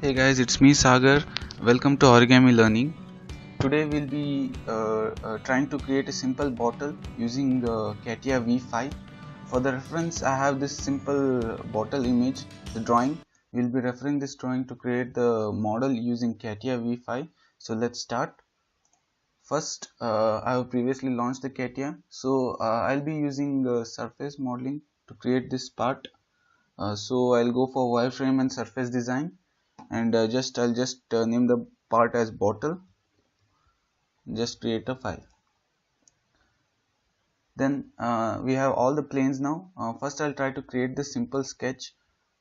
Hey guys, it's me Sagar. Welcome to Origami Learning. Today we'll be trying to create a simple bottle using CATIA V5. For the reference, I have this simple bottle image, the drawing. We'll be referring this drawing to create the model using CATIA V5. So let's start. First, I have previously launched the CATIA. So I'll be using surface modeling to create this part. So I'll go for wireframe and surface design. And I'll just name the part as bottle. Just create a file. Then we have all the planes now. First I'll try to create the simple sketch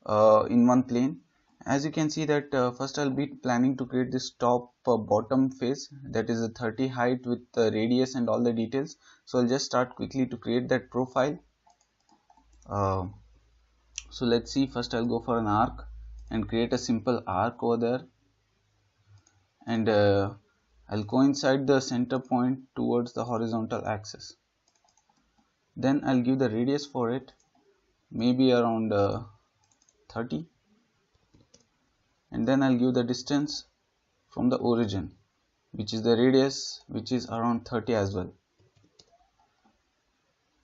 in one plane. As you can see that first I'll be planning to create this top bottom face, that is a 30 height with the radius and all the details. So I'll just start quickly to create that profile. So let's see, first I'll go for an arc and create a simple arc over there. And I'll coincide the center point towards the horizontal axis. Then I'll give the radius for it, maybe around 30, and then I'll give the distance from the origin, which is the radius, which is around 30 as well.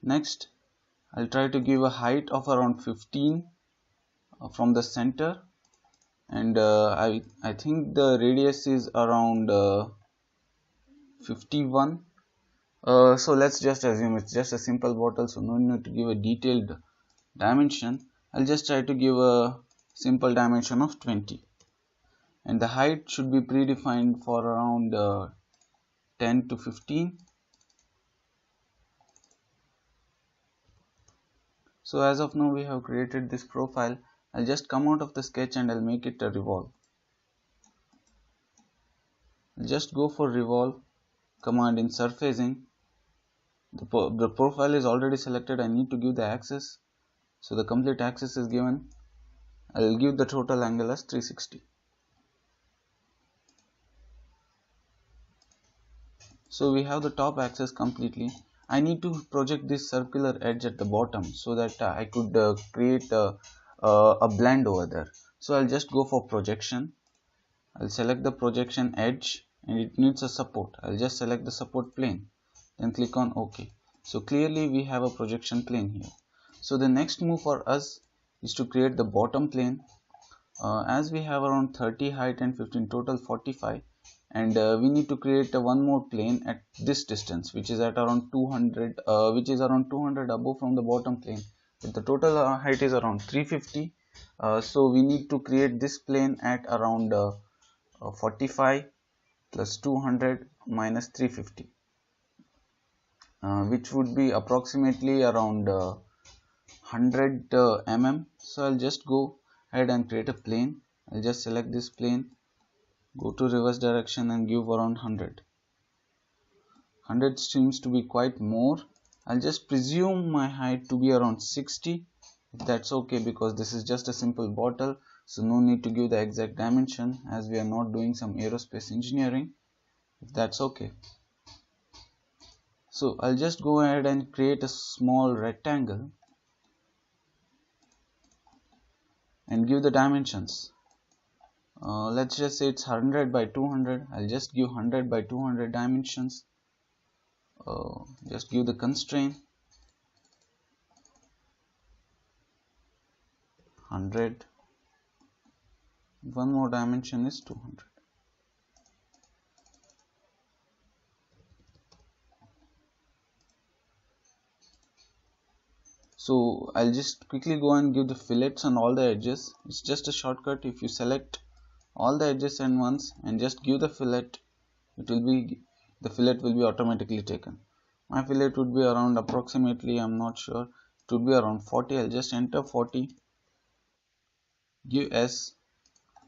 Next, I'll try to give a height of around 15 from the center, and I think the radius is around 51. So let's just assume it's just a simple bottle, so no need to give a detailed dimension. I'll just try to give a simple dimension of 20, and the height should be predefined for around 10 to 15. So as of now we have created this profile. I'll just come out of the sketch and I'll make it a revolve. I'll just go for revolve command in surfacing. The profile is already selected. I need to give the axis, so the complete axis is given. I'll give the total angle as 360. So we have the top axis completely. I need to project this circular edge at the bottom so that I could create a blend over there. So I'll just go for projection. I'll select the projection edge and it needs a support. I'll just select the support plane, then click on OK. So clearly we have a projection plane here. So the next move for us is to create the bottom plane. As we have around 30 height and 15 total 45, and we need to create one more plane at this distance, which is at around 200, which is around 200 above from the bottom plane. But the total height is around 350, so we need to create this plane at around 45 plus 200 minus 350, which would be approximately around 100 mm. So I'll just go ahead and create a plane. I'll just select this plane, go to reverse direction and give around 100. 100 seems to be quite more. I'll just presume my height to be around 60, if that's okay, because this is just a simple bottle, so no need to give the exact dimension as we are not doing some aerospace engineering, if that's okay. So I'll just go ahead and create a small rectangle and give the dimensions. Let's just say it's 100 by 200. I'll just give 100 by 200 dimensions. Just give the constraint 100. One more dimension is 200. So I'll just quickly go and give the fillets on all the edges. It's just a shortcut. If you select all the edges at once and just give the fillet, the fillet will be automatically taken. My fillet would be around approximately, I'm not sure, it would be around 40. I'll just enter 40, give S,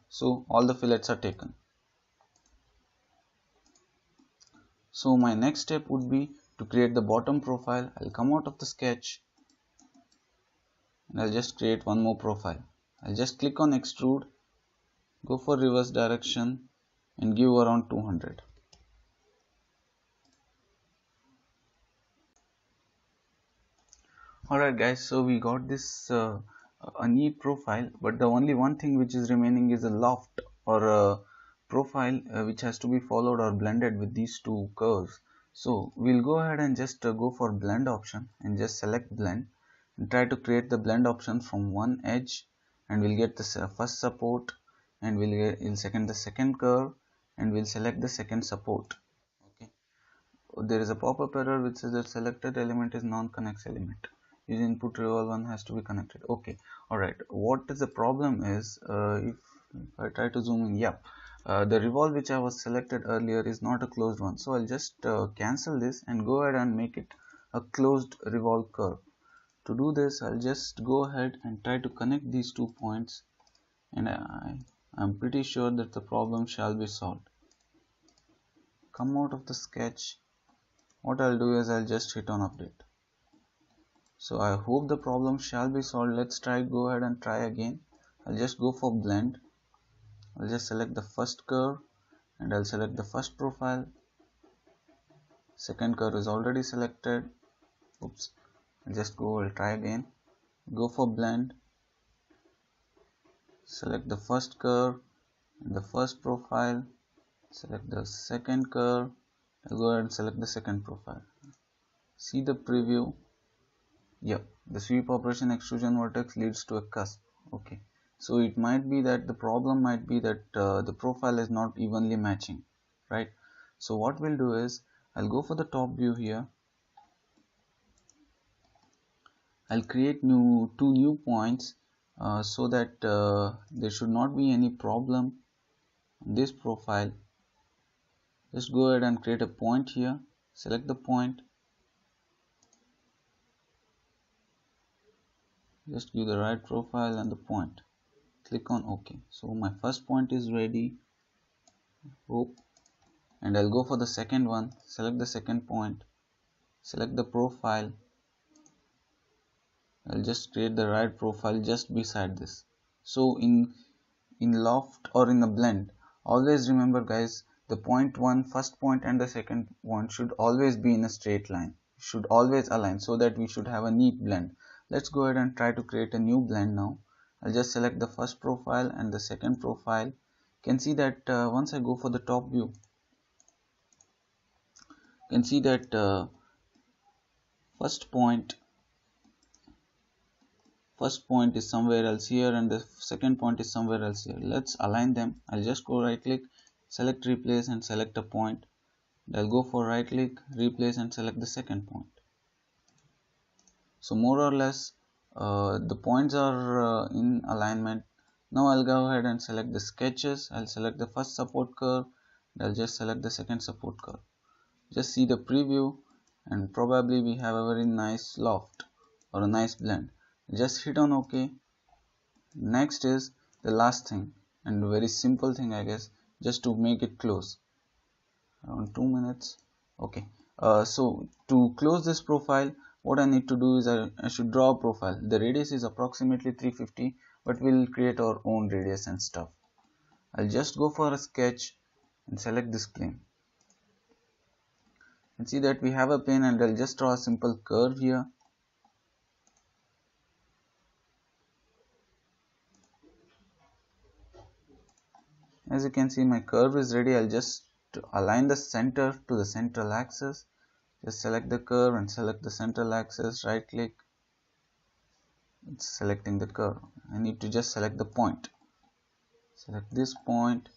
so all the fillets are taken. So my next step would be to create the bottom profile. I'll come out of the sketch and I'll just create one more profile. I'll just click on extrude, go for reverse direction and give around 200. Alright guys, so we got this a neat profile, but the only one thing which is remaining is a loft or a profile which has to be followed or blended with these two curves. So we'll go ahead and just go for blend option and just select blend and try to create the blend option from one edge, and we'll get the first support, and we'll second the second curve, and we'll select the second support. Okay, there is a pop-up error which says that selected element is non-connex element. Use input revolve one has to be connected. Okay, all right. What is the problem is if I try to zoom in, yeah, the revolve which I was selected earlier is not a closed one. So I'll just cancel this and go ahead and make it a closed revolve curve. To do this, I'll just go ahead and try to connect these 2 points, and I'm pretty sure that the problem shall be solved. Come out of the sketch. What I'll do is I'll just hit on update. So I hope the problem shall be solved. Let's go ahead and try again. I'll just go for blend. I'll just select the first curve and I'll select the first profile. Second curve is already selected. Oops. I'll try again. Go for blend. Select the first curve and the first profile. Select the second curve. I'll go ahead and select the second profile. See the preview. Yep, the sweep operation extrusion vertex leads to a cusp. Okay, so it might be that the problem might be that the profile is not evenly matching, right? So what we'll do is I'll go for the top view here. I'll create two new points so that there should not be any problem on this profile. Just go ahead and create a point here. Select the point. Just give the right profile and the point. Click on OK. So my first point is ready. Hope. And I'll go for the second one. Select the second point. Select the profile. I'll just create the right profile just beside this. So in loft or in a blend, always remember guys, the first point and the second point should always be in a straight line. Should always align so that we should have a neat blend. Let's go ahead and try to create a new blend now. I'll just select the first profile and the second profile. You can see that once I go for the top view, you can see that first point is somewhere else here and the second point is somewhere else here. Let's align them. I'll just go right click, select replace and select a point. I'll go for right click, replace and select the second point. So more or less the points are in alignment. Now I'll go ahead and select the sketches. I'll select the first support curve. I'll just select the second support curve. Just see the preview and probably we have a very nice loft or a nice blend. Just hit on OK. Next is the last thing and very simple thing, I guess, just to make it close. Around 2 minutes. Okay. So to close this profile, what I need to do is I should draw a profile. The radius is approximately 350, but we'll create our own radius and stuff. I'll just go for a sketch and select this plane. And see that we have a plane, and I'll just draw a simple curve here. As you can see, my curve is ready. I'll just align the center to the central axis. Just select the curve and select the central axis, right click. It's selecting the curve. I need to just select the point. Select this point,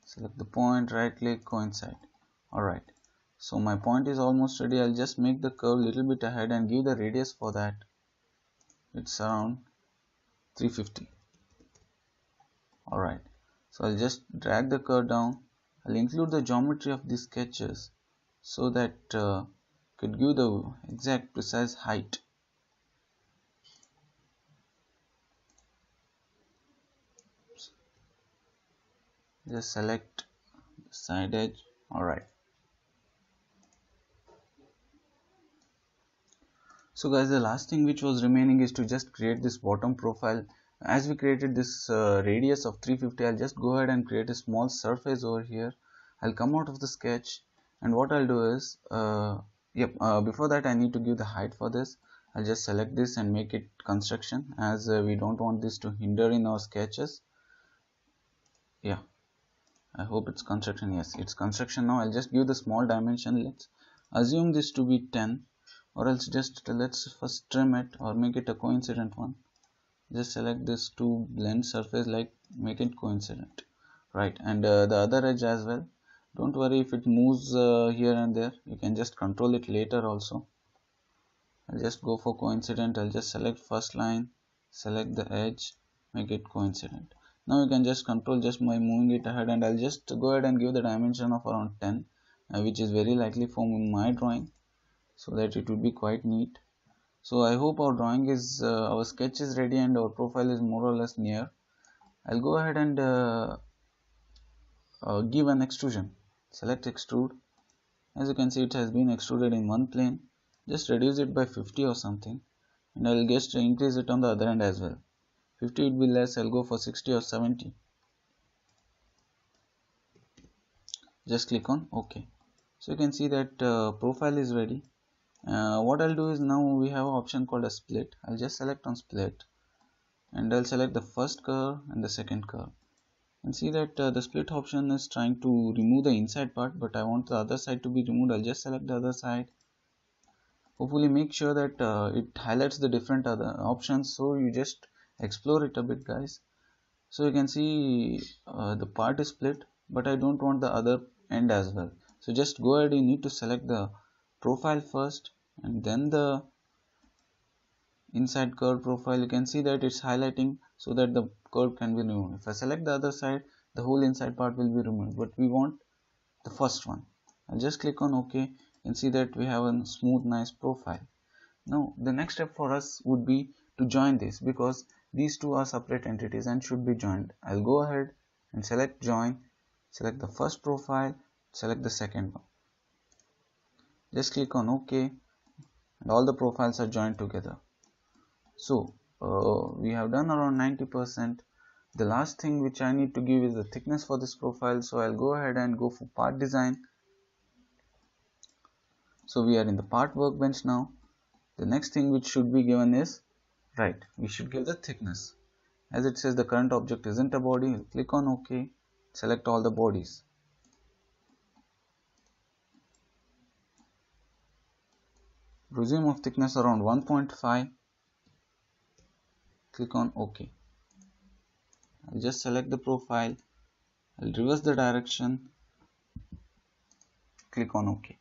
select the point, right click, coincide. Alright, so my point is almost ready. I'll just make the curve a little bit ahead and give the radius for that. It's around 350. Alright, so I'll just drag the curve down. I'll include the geometry of these sketches so that could give the exact precise height. Just select the side edge. Alright, so guys, the last thing which was remaining is to just create this bottom profile. As we created this radius of 350, I'll just go ahead and create a small surface over here. I'll come out of the sketch, and what I'll do is before that I need to give the height for this. I'll just select this and make it construction, as we don't want this to hinder in our sketches. Yeah, I hope it's construction. Yes, it's construction now. I'll just give the small dimension. Let's assume this to be 10, or else just let's first trim it or make it a coincident one. Just select this to blend surface, like make it coincident, right? And the other edge as well. Don't worry if it moves here and there, you can just control it later also. I'll just go for coincident. I'll just select first line, select the edge, make it coincident. Now you can just control just by moving it ahead, and I'll just go ahead and give the dimension of around 10, which is very likely for my drawing, so that it would be quite neat. So I hope our drawing is our sketch is ready and our profile is more or less near. I'll go ahead and give an extrusion. Select extrude. As you can see, it has been extruded in one plane. Just reduce it by 50 or something, and I'll just increase it on the other end as well. 50 would be less, I'll go for 60 or 70. Just click on OK. So you can see that profile is ready. What I'll do is, now we have an option called a split. I'll just select on split, and I'll select the first curve and the second curve. And see that the split option is trying to remove the inside part, but I want the other side to be removed. I'll just select the other side. Hopefully make sure that it highlights the different other options, so you just explore it a bit, guys. So you can see the part is split, but I don't want the other end as well. So just go ahead, you need to select the profile first and then the inside curve profile. You can see that it's highlighting so that the curve can be removed. If I select the other side, the whole inside part will be removed, but we want the first one. I'll just click on OK and see that we have a smooth, nice profile. Now the next step for us would be to join this, because these two are separate entities and should be joined. I'll go ahead and select join, select the first profile, select the second one. Just click on OK, and all the profiles are joined together. So we have done around 90%. The last thing which I need to give is the thickness for this profile. So I'll go ahead and go for part design. So we are in the part workbench now. The next thing which should be given is, right, we should give the thickness. As it says the current object isn't a body, we'll click on OK, select all the bodies. Resume of thickness around 1.5. Click on OK. I'll just select the profile. I'll reverse the direction. Click on OK.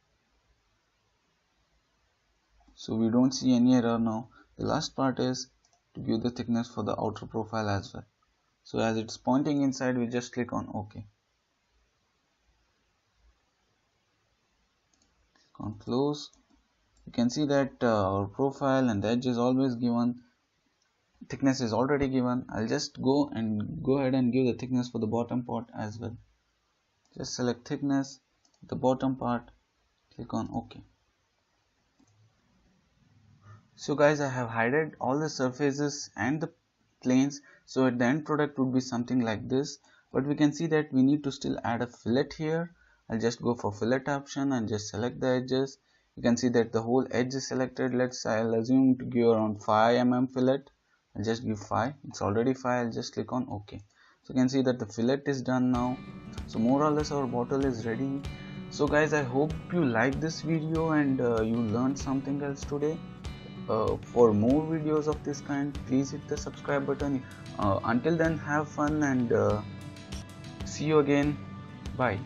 So we don't see any error now. The last part is to give the thickness for the outer profile as well. So as it's pointing inside, we just click on OK. Click on close. You can see that our profile and the edge is always given. Thickness is already given. I'll just go ahead and give the thickness for the bottom part as well. Just select thickness, the bottom part, click on OK. So guys, I have hidden all the surfaces and the planes, so at the end product would be something like this. But we can see that we need to still add a fillet here. I'll just go for fillet option and just select the edges. You can see that the whole edge is selected. I'll assume to give around 5 mm fillet. I'll just give 5. It's already 5. I'll just click on OK. So you can see that the fillet is done now. So more or less our bottle is ready. So guys, I hope you liked this video and you learned something else today. For more videos of this kind, please hit the subscribe button. Until then, have fun and see you again. Bye.